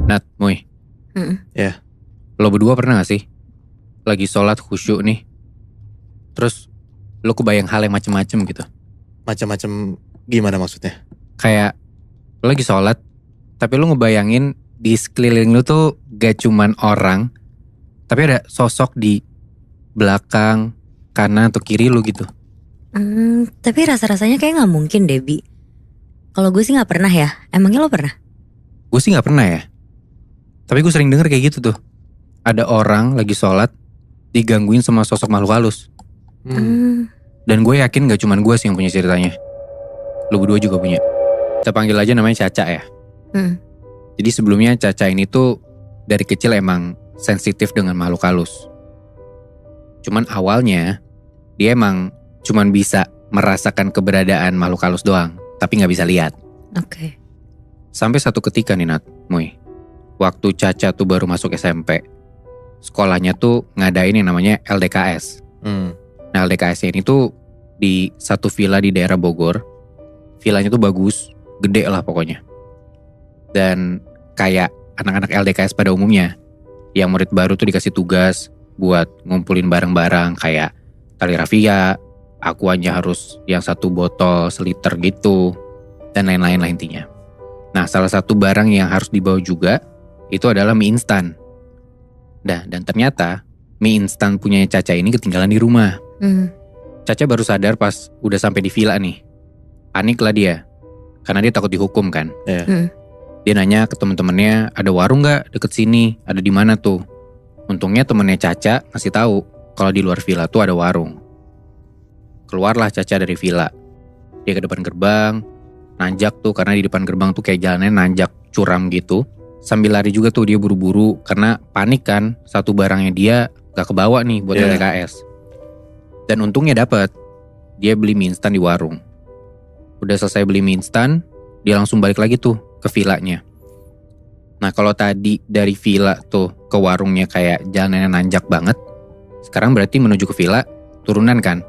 Nat, Moy, Ya, lo berdua pernah gak sih lagi sholat khusyuk nih, terus lo kebayang hal yang macem-macem gitu? macam-macam gimana maksudnya? Kayak lo lagi sholat, tapi lo ngebayangin di sekeliling lo tuh gak cuman orang, tapi ada sosok di belakang, kanan atau kiri lo gitu. Tapi rasa-rasanya kayak gak mungkin deh, Bi. Kalau gue sih gak pernah ya. Emangnya lo pernah? Gue sih gak pernah ya, tapi gue sering denger kayak gitu tuh. Ada orang lagi sholat digangguin sama sosok makhluk halus. Dan gue yakin gak cuman gue sih yang punya ceritanya. Lo berdua juga punya. Kita panggil aja namanya Caca ya. Jadi sebelumnya Caca ini tuh dari kecil emang sensitif dengan makhluk halus. Cuman awalnya dia emang cuman bisa merasakan keberadaan makhluk halus doang, tapi gak bisa lihat. Oke. Sampai satu ketika nih Nat, Moy, waktu Caca tuh baru masuk SMP, sekolahnya tuh ngadain yang namanya LDKS. Nah LDKS ini tuh di satu villa di daerah Bogor. Villanya tuh bagus, gede lah pokoknya. Dan kayak anak-anak LDKS pada umumnya, yang murid baru tuh dikasih tugas buat ngumpulin barang-barang kayak tali rafia, aquanya harus yang 1 botol seliter gitu, dan lain-lain lah intinya. Nah salah satu barang yang harus dibawa juga itu adalah mie instan. Nah dan ternyata mie instan punya Caca ini ketinggalan di rumah. Caca baru sadar pas udah sampai di villa nih. Panik lah dia, karena dia takut dihukum kan. Dia nanya ke temen-temennya, ada warung gak deket sini? Ada di mana tuh? Untungnya temennya Caca ngasih tahu kalau di luar villa tuh ada warung. Keluarlah Caca dari villa. Dia ke depan gerbang, nanjak tuh karena di depan gerbang tuh kayak jalannya nanjak curam gitu. Sambil lari juga tuh dia buru-buru karena panik kan, satu barangnya dia gak kebawa nih buat LDKS. Dan untungnya dapet. Dia beli mie instan di warung. Udah selesai beli mie instan, dia langsung balik lagi tuh ke villanya. Nah kalau tadi dari villa tuh ke warungnya kayak jalannya nanjak banget, sekarang berarti menuju ke villa turunan kan.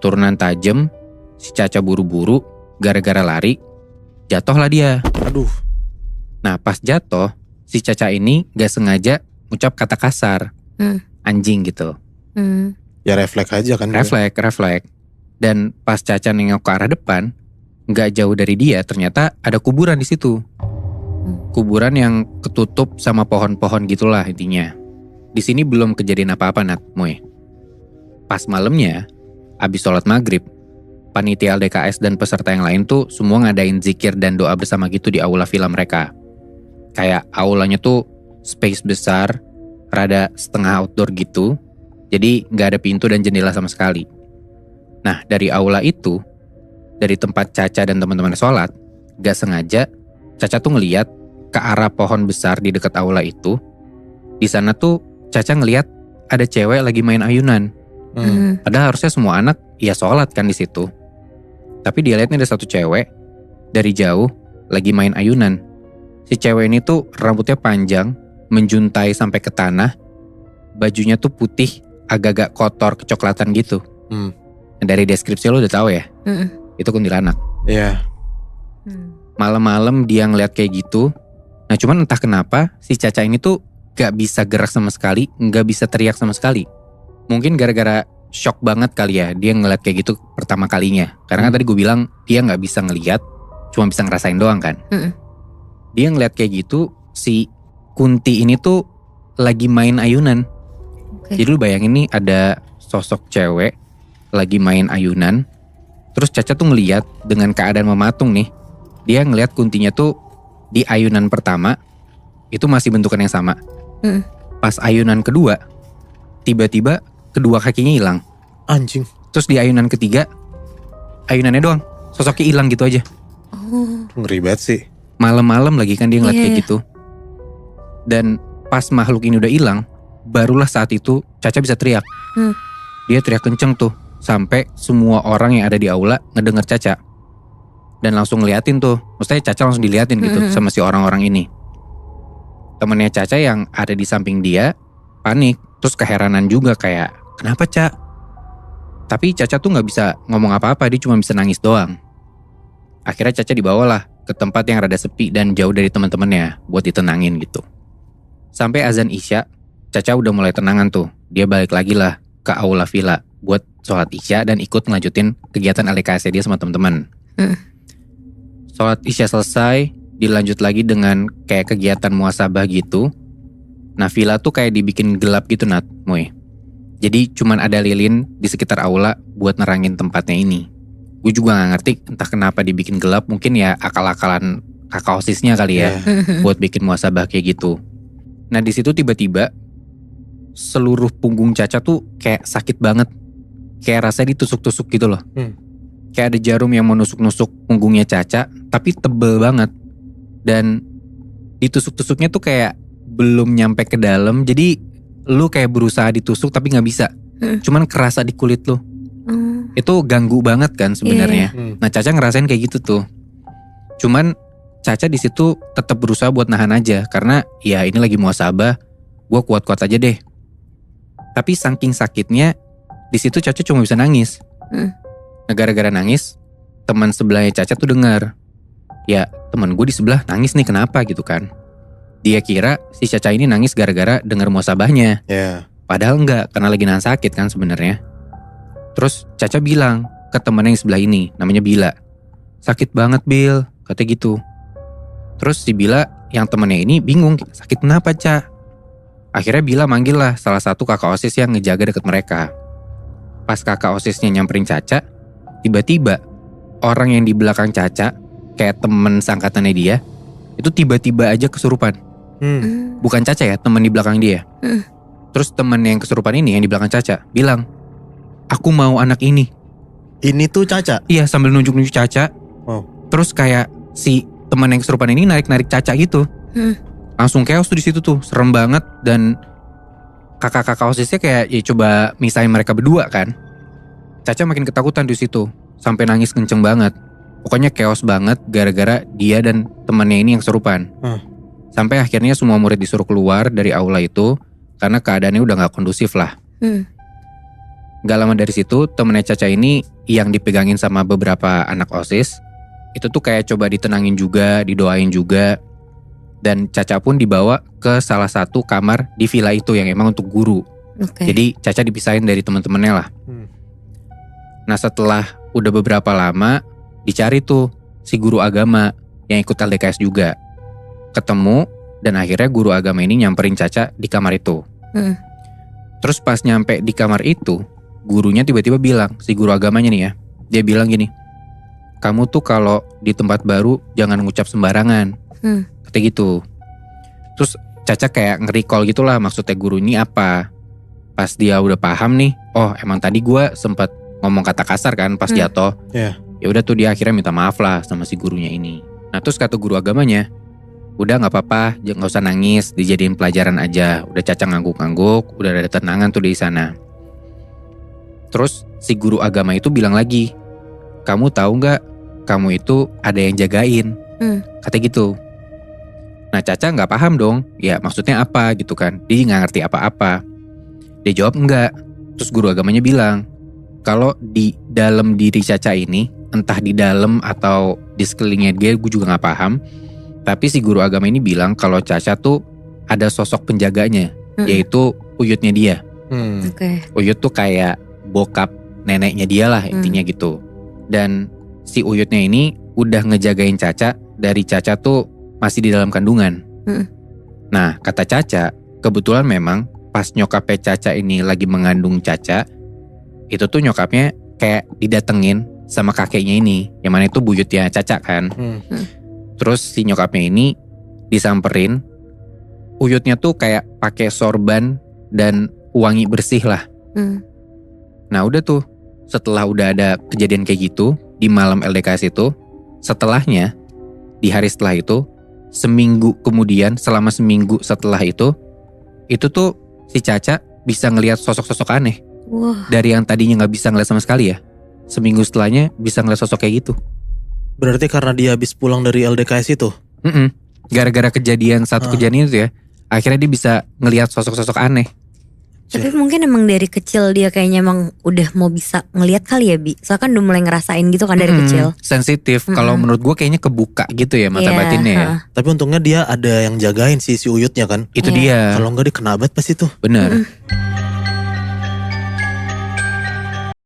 Turunan tajam, si Caca buru-buru, gara-gara lari, jatuhlah dia. Aduh. Nah pas jatuh, si Caca ini gak sengaja ngucap kata kasar, anjing gitu. Ya refleks aja kan. Refleks. Dan pas Caca nengok ke arah depan, gak jauh dari dia ternyata ada kuburan di situ. Kuburan yang ketutup sama pohon-pohon gitulah intinya. Di sini belum kejadian apa-apa Nat, Moy. Pas malamnya, abis sholat maghrib, panitia LDKS dan peserta yang lain tuh semua ngadain zikir dan doa bersama gitu di aula villa mereka. Kayak aulanya tuh space besar, rada setengah outdoor gitu. Jadi gak ada pintu dan jendela sama sekali. Nah dari aula itu, dari tempat Caca dan teman-teman sholat, gak sengaja Caca tuh ngeliat ke arah pohon besar di dekat aula itu. Di sana tuh Caca ngeliat ada cewek lagi main ayunan. Padahal harusnya semua anak ya sholat kan di situ. Tapi dia liatnya ada satu cewek dari jauh lagi main ayunan. Si cewek ini tuh rambutnya panjang, menjuntai sampai ke tanah. Bajunya tuh putih, agak-agak kotor kecoklatan gitu. Dari deskripsi lo udah tahu ya, itu kuntilanak. Iya. Malam-malam dia ngeliat kayak gitu. Nah cuman entah kenapa si Caca ini tuh gak bisa gerak sama sekali, gak bisa teriak sama sekali. Mungkin gara-gara shock banget kali ya dia ngeliat kayak gitu pertama kalinya. Karena kan tadi gue bilang dia gak bisa ngeliat, cuma bisa ngerasain doang kan. Dia ngeliat kayak gitu, si Kunti ini tuh lagi main ayunan. Jadi lu bayangin nih ada sosok cewek lagi main ayunan. Terus Caca tuh ngeliat dengan keadaan mematung nih. Dia ngeliat Kuntinya tuh di ayunan pertama itu masih bentukan yang sama. Pas ayunan kedua, tiba-tiba kedua kakinya hilang. Anjing. Terus di ayunan ketiga, ayunannya doang, sosoknya hilang gitu aja. Ngeri banget sih. Malam-malam lagi kan dia ngeliat kayak gitu. Dan pas makhluk ini udah hilang, barulah saat itu Caca bisa teriak. Dia teriak kenceng tuh, sampai semua orang yang ada di aula ngedenger Caca. Dan langsung ngeliatin tuh, maksudnya Caca langsung diliatin gitu sama si orang-orang ini. Temennya Caca yang ada di samping dia panik, terus keheranan juga kayak, kenapa Ca? Tapi Caca tuh gak bisa ngomong apa-apa, dia cuma bisa nangis doang. Akhirnya Caca dibawalah ke ke tempat yang rada sepi dan jauh dari teman-temannya buat ditenangin gitu. Sampai azan Isya, Caca udah mulai tenangan tuh. Dia balik lagi lah ke aula villa buat sholat Isya dan ikut ngelanjutin kegiatan LDKS dia sama teman-teman. Sholat Isya selesai, dilanjut lagi dengan kayak kegiatan muhasabah gitu. Nah villa tuh kayak dibikin gelap gitu Nat, Moy. Jadi cuman ada lilin di sekitar aula buat nerangin tempatnya ini. Gue juga gak ngerti entah kenapa dibikin gelap, mungkin ya akal-akalan kakak osisnya kali ya, buat bikin muhasabah kayak gitu. Nah di situ tiba-tiba seluruh punggung Caca tuh kayak sakit banget, kayak rasanya ditusuk-tusuk gitu loh. Kayak ada jarum yang mau nusuk-nusuk punggungnya Caca, tapi tebel banget. Dan ditusuk-tusuknya tuh kayak belum nyampe ke dalam, jadi lu kayak berusaha ditusuk tapi gak bisa. Cuman kerasa di kulit lu. Itu ganggu banget kan sebenarnya. Nah Caca ngerasain kayak gitu tuh. Cuman Caca di situ tetap berusaha buat nahan aja, karena ya ini lagi muhasabah, gue kuat-kuat aja deh. Tapi saking sakitnya di situ Caca cuma bisa nangis. Nah gara-gara nangis, teman sebelahnya Caca tuh dengar, ya teman gue di sebelah nangis nih kenapa gitu kan. Dia kira si Caca ini nangis gara-gara dengar muhasabahnya. Padahal enggak, karena lagi nahan sakit kan sebenarnya. Terus Caca bilang ke temennya yang sebelah ini, namanya Bila. Sakit banget Bil, katanya gitu. Terus si Bila yang temennya ini bingung, sakit kenapa Ca? Akhirnya Bila manggil lah salah satu kakak OSIS yang ngejaga deket mereka. Pas kakak OSISnya nyamperin Caca, tiba-tiba orang yang di belakang Caca, kayak temen seangkatannya dia, itu tiba-tiba aja kesurupan. Bukan Caca ya, temen di belakang dia. Terus temen yang kesurupan ini yang di belakang Caca bilang, aku mau anak ini. Ini tuh Caca? Iya, sambil nunjuk-nunjuk Caca. Terus kayak si teman yang kesurupan ini narik-narik Caca gitu. Langsung chaos tuh di situ tuh, serem banget. Dan kakak-kakak OSISnya kayak ya coba misahin mereka berdua kan. Caca makin ketakutan di situ, sampai nangis kenceng banget. Pokoknya chaos banget gara-gara dia dan temannya ini yang kesurupan. Sampai akhirnya semua murid disuruh keluar dari aula itu karena keadaannya udah gak kondusif lah. Gak lama dari situ temennya Caca ini yang dipegangin sama beberapa anak OSIS, itu tuh kayak coba ditenangin juga, didoain juga. Dan Caca pun dibawa ke salah satu kamar di villa itu yang emang untuk guru. Jadi Caca dipisahin dari teman-temannya lah. Nah setelah udah beberapa lama dicari tuh si guru agama yang ikut LDKS juga. Ketemu dan akhirnya guru agama ini nyamperin Caca di kamar itu. Terus pas nyampe di kamar itu, gurunya tiba-tiba bilang, si guru agamanya nih ya, dia bilang gini, kamu tuh kalau di tempat baru jangan ngucap sembarangan. Katanya gitu. Terus Caca kayak nge-recall gitulah maksudnya guru ini apa. Pas dia udah paham nih, oh emang tadi gue sempet ngomong kata kasar kan pas jatuh. Ya udah tuh dia akhirnya minta maaf lah sama si gurunya ini. Nah terus kata guru agamanya, udah nggak apa-apa, nggak usah nangis, dijadiin pelajaran aja. Udah Caca ngangguk-ngangguk, udah ada tenangan tuh di sana. Terus si guru agama itu bilang lagi, kamu tahu nggak, kamu itu ada yang jagain. Kata gitu. Nah Caca nggak paham dong, ya maksudnya apa gitu kan? Dia nggak ngerti apa-apa. Dia jawab enggak. Terus guru agamanya bilang, kalau di dalam diri Caca ini, entah di dalam atau di sekelilingnya dia, gue juga nggak paham. Tapi si guru agama ini bilang kalau Caca tuh ada sosok penjaganya, yaitu uyutnya dia. Uyut tuh kayak bokap neneknya dia lah intinya gitu. Dan si uyutnya ini udah ngejagain Caca dari Caca tuh masih di dalam kandungan. Nah kata Caca, kebetulan memang pas nyokapnya Caca ini lagi mengandung Caca, itu tuh nyokapnya kayak didatengin sama kakeknya ini, yang mana itu buyutnya Caca kan. Terus si nyokapnya ini disamperin, uyutnya tuh kayak pakai sorban dan wangi bersih lah. Nah udah tuh, setelah udah ada kejadian kayak gitu di malam LDKS itu, setelahnya di hari setelah itu, seminggu kemudian, selama seminggu setelah itu tuh si Caca bisa ngelihat sosok-sosok aneh. Dari yang tadinya gak bisa ngeliat sama sekali ya, seminggu setelahnya bisa ngeliat sosok kayak gitu. Berarti karena dia habis pulang dari LDKS itu? Gara-gara kejadian satu kejadian itu ya, akhirnya dia bisa ngelihat sosok-sosok aneh. Tapi mungkin emang dari kecil dia kayaknya emang udah mau bisa ngelihat kali ya Bi. Soalnya kan udah mulai ngerasain gitu kan dari kecil. Sensitif. Kalau menurut gue kayaknya kebuka gitu ya mata batinnya ya. Tapi untungnya dia ada yang jagain si Uyutnya kan. Itu dia. Kalau enggak dia kena banget pasti tuh. Bener.